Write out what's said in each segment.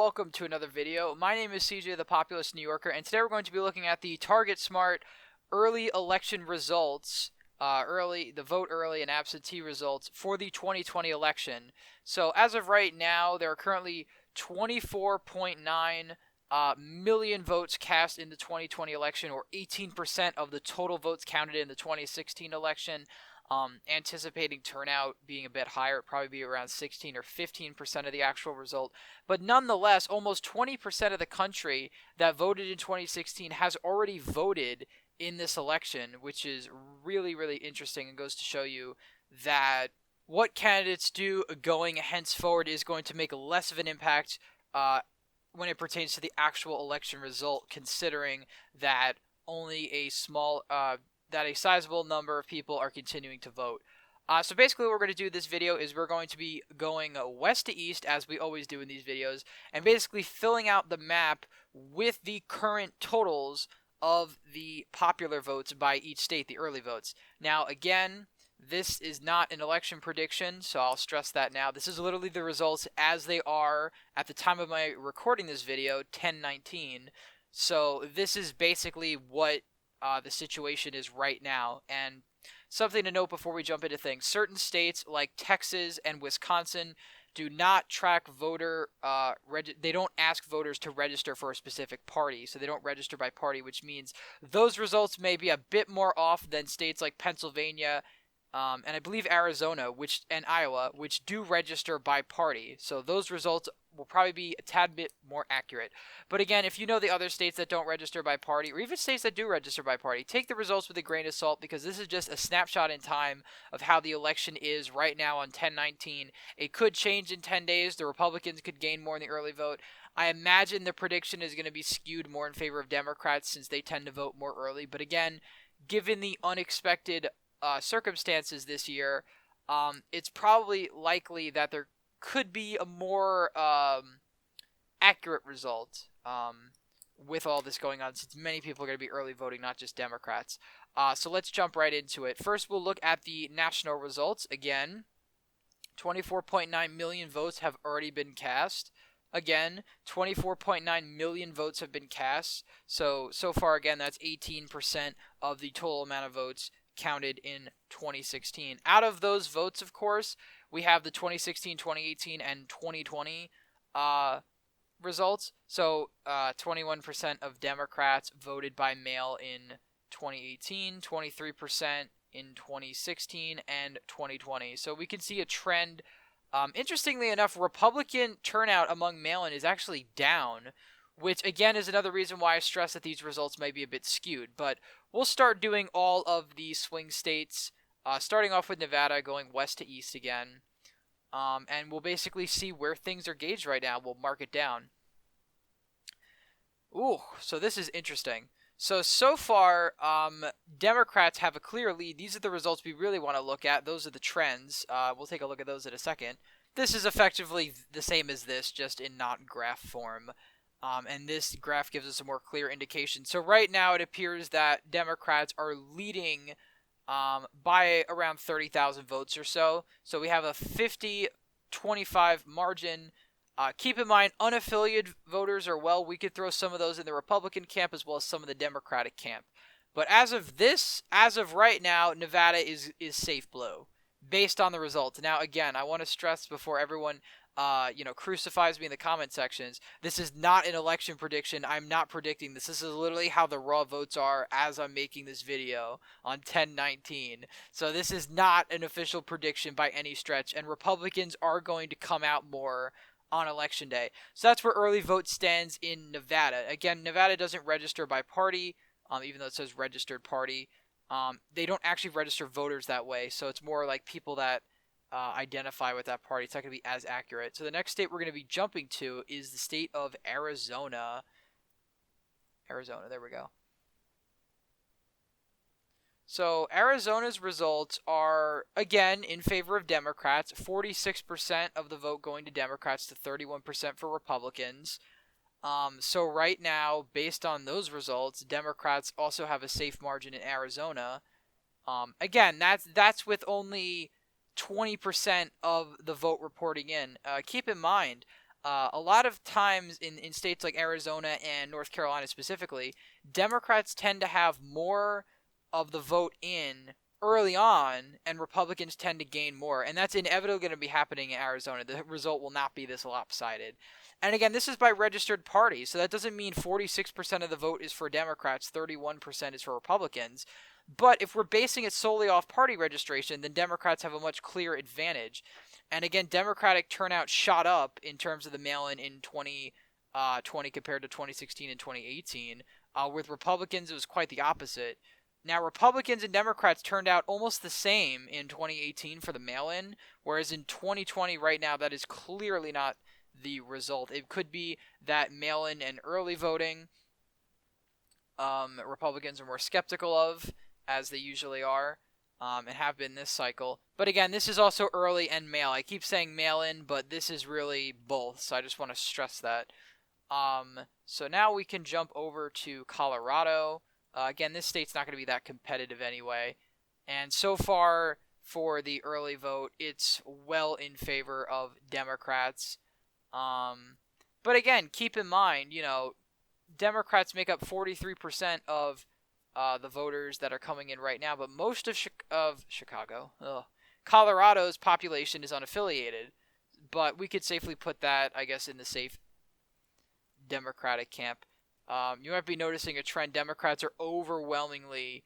welcome to another video. My name is CJ, the Populist New Yorker, and today we're going to be looking at the Target Smart early election results, the vote early and absentee results for the 2020 election. So as of right now, there are currently 24.9 million votes cast in the 2020 election, or 18% of the total votes counted in the 2016 election. Anticipating turnout being a bit higher, it'd probably be around 16 or 15% of the actual result. But nonetheless, almost 20% of the country that voted in 2016 has already voted in this election, which is really, really interesting and goes to show you that what candidates do going henceforward is going to make less of an impact when it pertains to the actual election result, considering that only a sizable number of people are continuing to vote. So basically what we're going to do this video is we're going to be going west to east, as we always do in these videos, and basically filling out the map with the current totals of the popular votes by each state, the early votes. Now, again, this is not an election prediction, so I'll stress that now. This is literally the results as they are at the time of my recording this video, 10/19. So this is basically what the situation is right now. And something to note before we jump into things: certain states like Texas and Wisconsin do not track voter they don't ask voters to register for a specific party, so they don't register by party, which means those results may be a bit more off than states like Pennsylvania and I believe Arizona and Iowa, which do register by party. So those results will probably be a tad bit more accurate. But again, if you know the other states that don't register by party, or even states that do register by party, take the results with a grain of salt, because this is just a snapshot in time of how the election is right now on 10/19. It could change in 10 days. The Republicans could gain more in the early vote. I imagine the prediction is going to be skewed more in favor of Democrats, since they tend to vote more early. But again, given the unexpected circumstances this year, it's probably likely that there could be a more accurate result with all this going on, since many people are going to be early voting, not just Democrats. So let's jump right into it. First, we'll look at the national results. Again, 24.9 million votes have already been cast. Again, 24.9 million votes have been cast. So far, again, that's 18% of the total amount of votes counted in 2016. Out of those votes, of course, we have the 2016, 2018, and 2020 results. So 21% of Democrats voted by mail in 2018, 23% in 2016, and 2020. So we can see a trend. Interestingly enough, Republican turnout among mail-in is actually down, which again is another reason why I stress that these results may be a bit skewed. But we'll start doing all of the swing states, starting off with Nevada, going west to east again. And we'll basically see where things are gauged right now. We'll mark it down. Ooh, so this is interesting. So far, Democrats have a clear lead. These are the results we really want to look at. Those are the trends. We'll take a look at those in a second. This is effectively the same as this, just in not graph form. And this graph gives us a more clear indication. So right now it appears that Democrats are leading by around 30,000 votes or so. So we have a 50-25 margin. Keep in mind, unaffiliated voters we could throw some of those in the Republican camp as well as some of the Democratic camp. But as of right now, Nevada is safe blue based on the results. Now, again, I want to stress before everyone crucifies me in the comment sections, this is not an election prediction. I'm not predicting this. This is literally how the raw votes are as I'm making this video on 10/19. So this is not an official prediction by any stretch, and Republicans are going to come out more on election day. So that's where early vote stands in Nevada. Again, Nevada doesn't register by party, even though it says registered party. They don't actually register voters that way, so it's more like people that identify with that party. It's not going to be as accurate. So the next state we're going to be jumping to is the state of Arizona. Arizona, there we go. So Arizona's results are, again, in favor of Democrats. 46% of the vote going to Democrats to 31% for Republicans. So right now, based on those results, Democrats also have a safe margin in Arizona. Again, that's with only 20% of the vote reporting in. Keep in mind, a lot of times in states like Arizona and North Carolina specifically, Democrats tend to have more of the vote in early on, and Republicans tend to gain more. And that's inevitably going to be happening in Arizona. The result will not be this lopsided. And again, this is by registered parties, so that doesn't mean 46% of the vote is for Democrats, 31% is for Republicans. But if we're basing it solely off party registration, then Democrats have a much clearer advantage. And again, Democratic turnout shot up in terms of the mail-in in 2020 compared to 2016 and 2018. With Republicans, it was quite the opposite. Now, Republicans and Democrats turned out almost the same in 2018 for the mail-in, whereas in 2020 right now, that is clearly not the result. It could be that mail-in and early voting Republicans are more skeptical of, as they usually are, and have been this cycle. But again, this is also early and mail. I keep saying mail-in, but this is really both, so I just want to stress that. So now we can jump over to Colorado. Again, this state's not going to be that competitive anyway. And so far, for the early vote, it's well in favor of Democrats. But again, keep in mind, Democrats make up 43% of the voters that are coming in right now, but most of Colorado's population is unaffiliated. But we could safely put that, I guess, in the safe Democratic camp. You might be noticing a trend. Democrats are overwhelmingly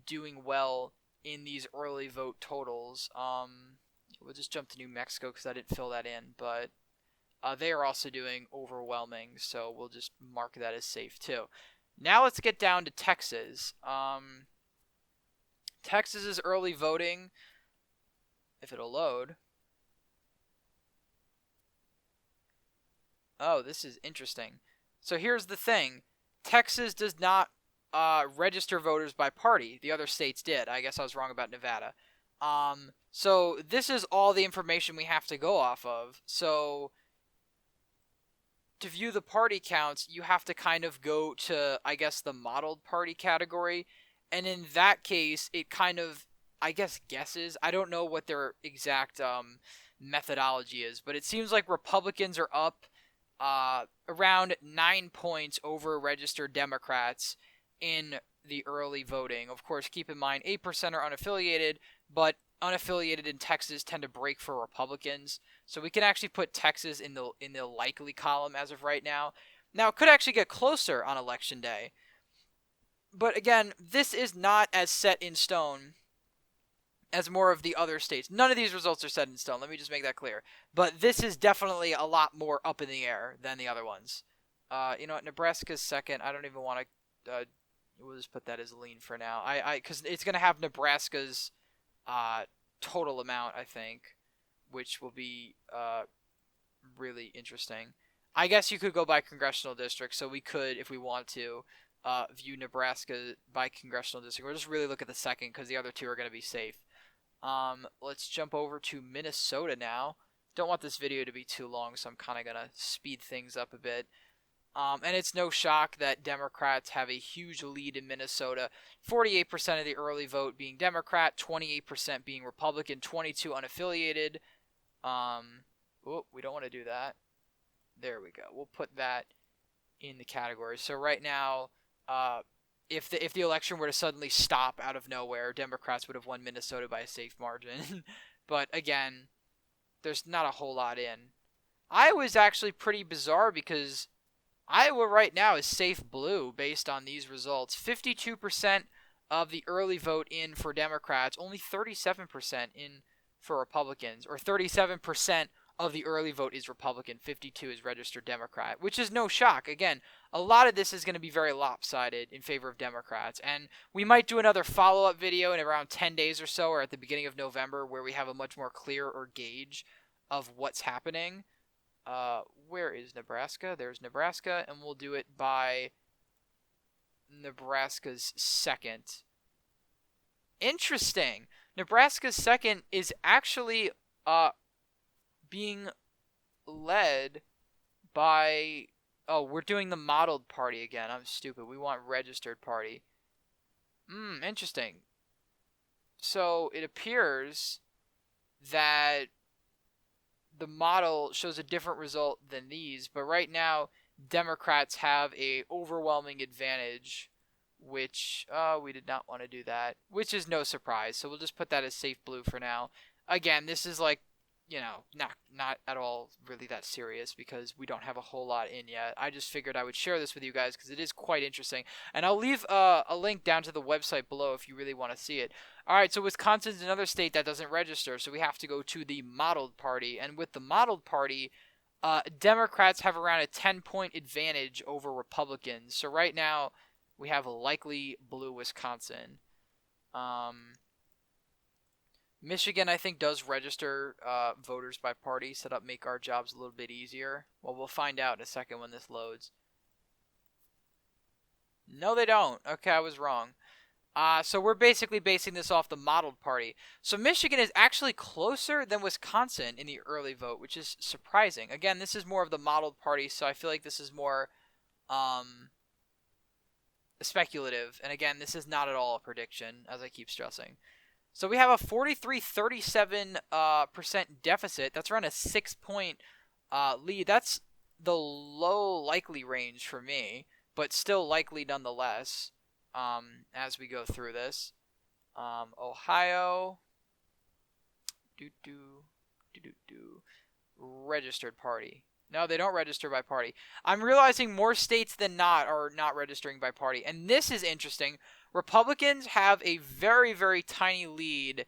doing well in these early vote totals. We'll just jump to New Mexico because I didn't fill that in, but they are also doing overwhelming, so we'll just mark that as safe too. Now let's get down to Texas. Texas's early voting, if it'll load. Oh, this is interesting. So here's the thing. Texas does not register voters by party. The other states did. I guess I was wrong about Nevada. So this is all the information we have to go off of. So to view the party counts, you have to kind of go to, I guess, the modeled party category. And in that case, it kind of, I guess, guesses. I don't know what their exact methodology is, but it seems like Republicans are up around 9 points over registered Democrats in the early voting. Of course, keep in mind 8% are unaffiliated, but unaffiliated in Texas tend to break for Republicans. So we can actually put Texas in the likely column as of right now. Now, it could actually get closer on Election Day. But again, this is not as set in stone as more of the other states. None of these results are set in stone. Let me just make that clear. But this is definitely a lot more up in the air than the other ones. You know what? Nebraska's second. I don't even want to... we'll just put that as lean for now. Because it's going to have Nebraska's total amount, I think, which will be really interesting. I guess you could go by congressional district, so we could, if we want to, view Nebraska by congressional district. We'll just really look at the second because the other two are going to be safe. Let's jump over to Minnesota now. Don't want this video to be too long, so I'm kind of going to speed things up a bit. And it's no shock that Democrats have a huge lead in Minnesota. 48% of the early vote being Democrat, 28% being Republican, 22% unaffiliated. We don't want to do that. There we go. We'll put that in the category. So right now, if the election were to suddenly stop out of nowhere, Democrats would have won Minnesota by a safe margin. But again, there's not a whole lot in. Iowa's actually pretty bizarre because Iowa right now is safe blue based on these results. 52% of the early vote in for Democrats, only 37% in for Republicans, or 37% of the early vote is Republican, 52% is registered Democrat, which is no shock. Again, a lot of this is going to be very lopsided in favor of Democrats, and we might do another follow-up video in around 10 days or so, or at the beginning of November, where we have a much more clear or gauge of what's happening. Where is Nebraska? There's Nebraska, and we'll do it by Nebraska's second. Interesting. Nebraska's second is actually being led by... Oh, we're doing the modeled party again. I'm stupid. We want registered party. Interesting. So it appears that the model shows a different result than these, but right now Democrats have a overwhelming advantage, which we did not want to do that, which is no surprise. So we'll just put that as safe blue for now. Again, this is like, not at all really that serious because we don't have a whole lot in yet. I just figured I would share this with you guys because it is quite interesting. And I'll leave a link down to the website below if you really want to see it. All right, so Wisconsin's another state that doesn't register, so we have to go to the modeled party. And with the modeled party, Democrats have around a 10-point advantage over Republicans. So right now, we have a likely blue Wisconsin. Michigan, I think, does register voters by party, so that'll make our jobs a little bit easier. Well, we'll find out in a second when this loads. No, they don't. Okay, I was wrong. So we're basically basing this off the modeled party. So Michigan is actually closer than Wisconsin in the early vote, which is surprising. Again, this is more of the modeled party, so I feel like this is more speculative. And again, this is not at all a prediction, as I keep stressing. So we have a 43-37% deficit. That's around a 6-point lead. That's the low likely range for me, but still likely nonetheless as we go through this. Ohio. Registered party. No, they don't register by party. I'm realizing more states than not are not registering by party. And this is interesting. Republicans have a very, very tiny lead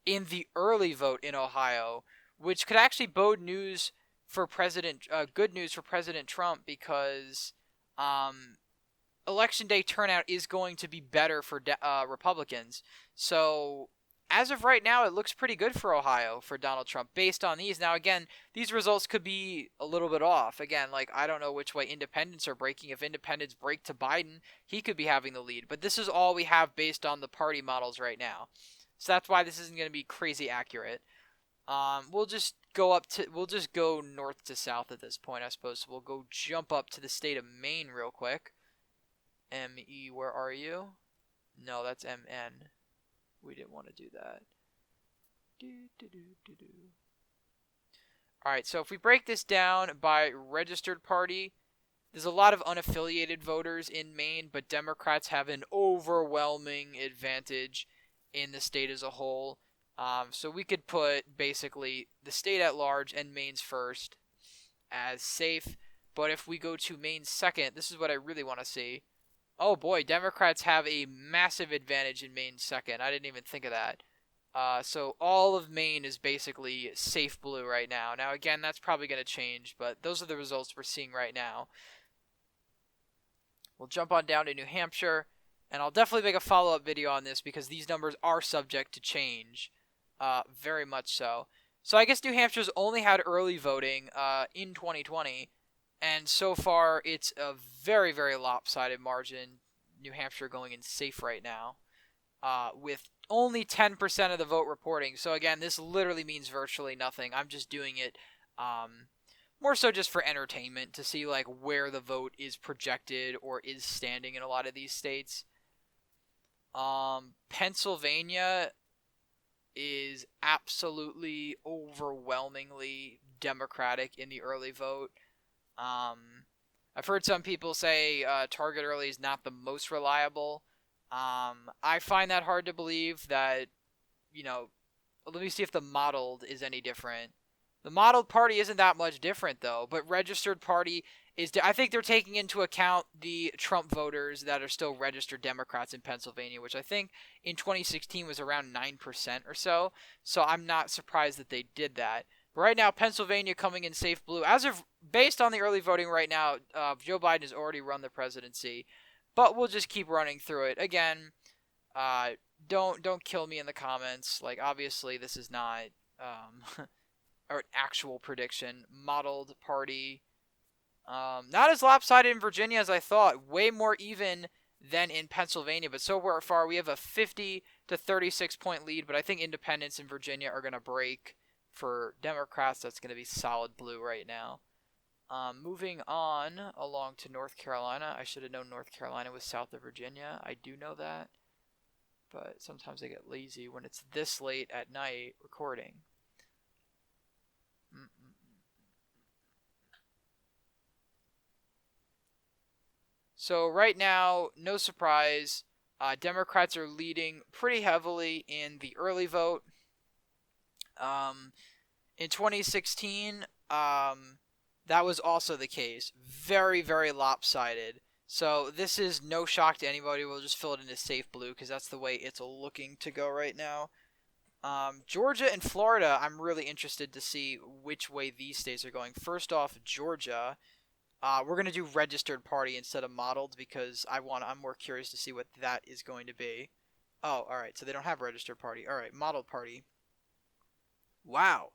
in the early vote in Ohio, which could actually bode news for good news for President Trump because Election Day turnout is going to be better for Republicans. So as of right now, it looks pretty good for Ohio for Donald Trump based on these. Now, again, these results could be a little bit off. Again, like, I don't know which way independents are breaking. If independents break to Biden, he could be having the lead. But this is all we have based on the party models right now. So that's why this isn't going to be crazy accurate. We'll just go north to south at this point, I suppose. So we'll go jump up to the state of Maine real quick. M-E, where are you? No, that's M-N. We didn't want to do that. Alright, so if we break this down by registered party, there's a lot of unaffiliated voters in Maine, but Democrats have an overwhelming advantage in the state as a whole. So we could put basically the state at large and Maine's first as safe. But if we go to Maine's second, this is what I really want to see. Oh boy, Democrats have a massive advantage in Maine's second. I didn't even think of that. So all of Maine is basically safe blue right now. Now again, that's probably going to change, but those are the results we're seeing right now. We'll jump on down to New Hampshire, and I'll definitely make a follow-up video on this because these numbers are subject to change. Very much so. So I guess New Hampshire's only had early voting in 2020. And so far, it's a very, very lopsided margin. New Hampshire going in safe right now with only 10% of the vote reporting. So again, this literally means virtually nothing. I'm just doing it more so just for entertainment to see like where the vote is projected or is standing in a lot of these states. Pennsylvania is absolutely overwhelmingly Democratic in the early vote. I've heard some people say Target Early is not the most reliable. I find that hard to believe that, let me see if the modeled is any different. The modeled party isn't that much different, though, but registered party is... I think they're taking into account the Trump voters that are still registered Democrats in Pennsylvania, which I think in 2016 was around 9% or so, so I'm not surprised that they did that. Right now, Pennsylvania coming in safe blue. Based on the early voting right now, Joe Biden has already run the presidency. But we'll just keep running through it. Again, don't kill me in the comments. Like, obviously, this is not an actual prediction. Modeled party. Not as lopsided in Virginia as I thought. Way more even than in Pennsylvania. But so far, we have a 50 to 36 point lead. But I think independents in Virginia are going to break. For Democrats, that's going to be solid blue right now. Moving on along to North Carolina. I should have known North Carolina was south of Virginia. I do know that. But sometimes I get lazy when it's this late at night recording. So right now, no surprise, Democrats are leading pretty heavily in the early vote. In 2016, that was also the case. Very, very lopsided. So this is no shock to anybody. We'll just fill it into safe blue because that's the way it's looking to go right now. Georgia and Florida, I'm really interested to see which way these states are going. First off, Georgia. We're going to do registered party instead of modeled because I'm more curious to see what that is going to be. Oh, alright, so they don't have registered party. Alright, modeled party. Wow.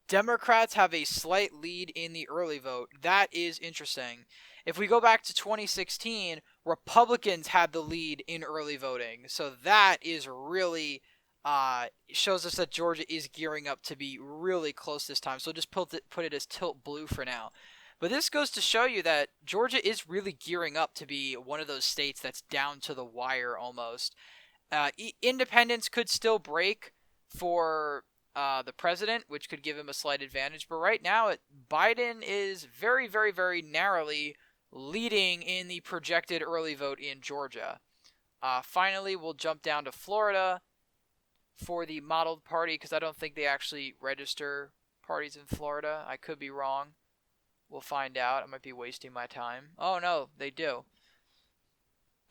Democrats have a slight lead in the early vote. That is interesting. If we go back to 2016, Republicans had the lead in early voting. So that is really shows us that Georgia is gearing up to be really close this time. So just put it as tilt blue for now. But this goes to show you that Georgia is really gearing up to be one of those states that's down to the wire almost. Independents could still break for the president, which could give him a slight advantage. But right now, Biden is very, very, very narrowly leading in the projected early vote in Georgia. Finally, we'll jump down to Florida for the modeled party because I don't think they actually register parties in Florida. I could be wrong. We'll find out. I might be wasting my time. Oh, no, they do.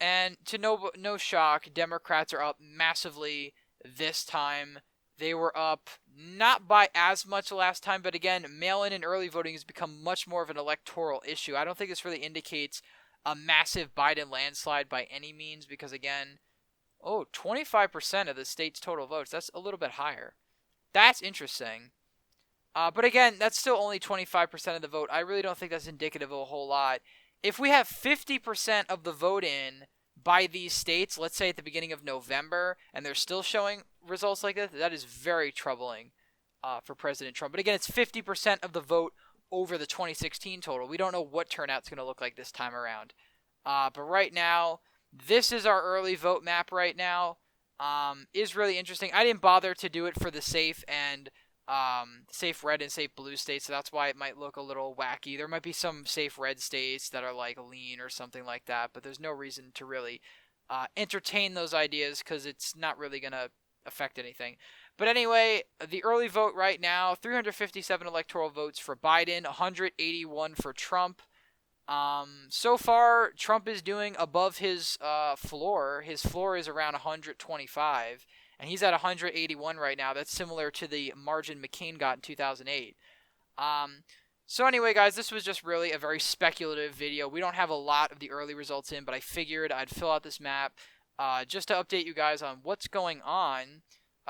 And to no shock, Democrats are up massively this time. They were up not by as much last time, but again, mail-in and early voting has become much more of an electoral issue. I don't think this really indicates a massive Biden landslide by any means because, again, 25% of the state's total votes. That's a little bit higher. That's interesting. But again, that's still only 25% of the vote. I really don't think that's indicative of a whole lot. If we have 50% of the vote in by these states, let's say at the beginning of November, and they're still showing results like this, that is very troubling for President Trump. But again, it's 50% of the vote over the 2016 total. We don't know what turnout's going to look like this time around. But right now, this is our early vote map right now. Is really interesting. I didn't bother to do it for the safe and safe red and safe blue states, so that's why it might look a little wacky. There might be some safe red states that are like lean or something like that, but there's no reason to really entertain those ideas because it's not really going to affect anything. But anyway, the early vote right now, 357 electoral votes for Biden, 181 for Trump. So far, Trump is doing above his floor. His floor is around 125. And he's at 181 right now. That's similar to the margin McCain got in 2008. So anyway, guys, this was just really a very speculative video. We don't have a lot of the early results in, but I figured I'd fill out this map just to update you guys on what's going on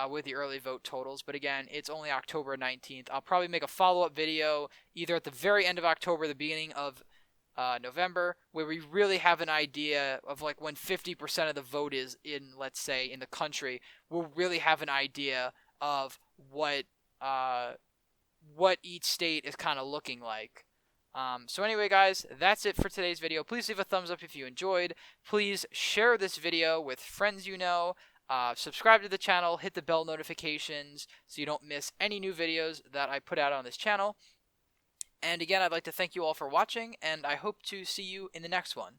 with the early vote totals. But again, it's only October 19th. I'll probably make a follow-up video either at the very end of October or the beginning of November, where we really have an idea of like when 50% of the vote is in, let's say, in the country, we'll really have an idea of what each state is kind of looking like. So anyway, guys, that's it for today's video. Please leave a thumbs up if you enjoyed. Please share this video with friends you know. Subscribe to the channel, hit the bell notifications so you don't miss any new videos that I put out on this channel. And again, I'd like to thank you all for watching, and I hope to see you in the next one.